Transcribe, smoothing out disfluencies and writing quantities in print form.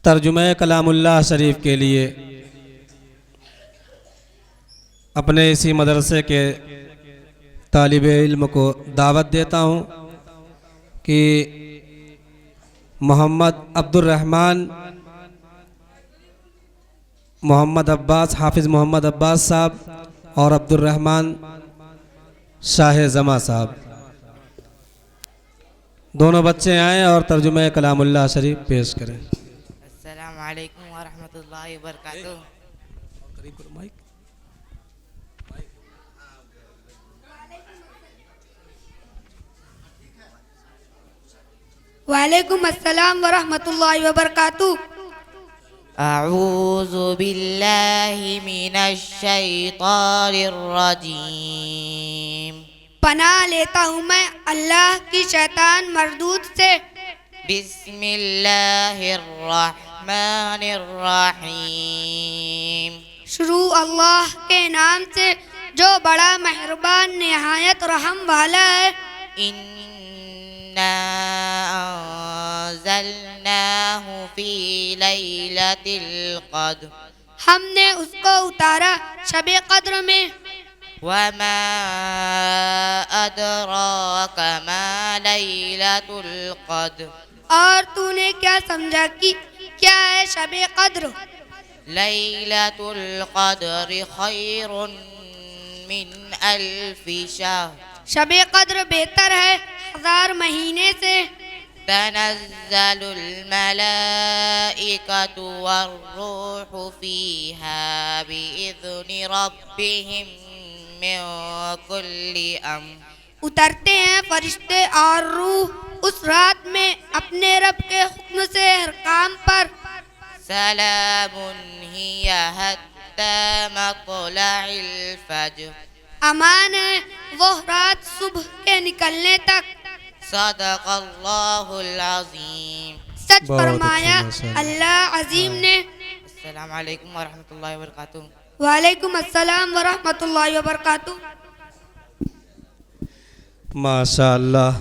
ترجمہ کلام اللہ شریف کے لیے اپنے اسی مدرسے کے طالب علم کو دعوت دیتا ہوں کہ محمد عبد الرحمن محمد عباس حافظ محمد عباس صاحب اور عبد الرحمن شاہ زماں صاحب دونوں بچے آئیں اور ترجمہ کلام اللہ شریف پیش کریں۔ السلام علیکم ورحمۃ اللہ وبرکاتہ۔ وعلیکم السلام ورحمۃ اللہ وبرکاتہ۔ اعوذ باللہ من الشیطان الرجیم۔ پناہ لیتا ہوں میں اللہ کی شیطان مردود سے۔ بسم اللہ الرحمن الرحیم۔ شروع اللہ کے نام سے جو بڑا مہربان نہایت رحم والا ہے۔ اِنَّا أَنزَلْنَاهُ فِي لَيْلَةِ الْقَدْرِ۔ ہم نے اس کو اتارا شب قدر میں۔ وَمَا أَدْرَاكَ مَا لَيْلَةُ الْقَدْرِ۔ اور تو نے کیا سمجھا کہ کیا ہے شب قدر؟ لَيْلَةُ الْقَدْرِ خَيْرٌ مِّنْ أَلْفِ شَهْرٍ۔ شب قدر بہتر ہے 1000 مہینے سے۔ تنزل الملائكة والروح فيها بإذن ربهم من كل أمر۔ اترتے ہیں فرشتے اور روح اس رات میں اپنے رب کے حکم سے ہر کام پر۔ سلام هي حتى مطلع الفجر۔ امان ہے وہ رات صبح کے نکلنے تک۔ صدق اللہ العظیم۔ سچ فرمایا اللہ عظیم نے۔ السلام علیکم ورحمۃ اللہ وبرکاتہ۔ وعلیکم السلام ورحمۃ اللہ وبرکاتہ۔ ماشاء اللہ۔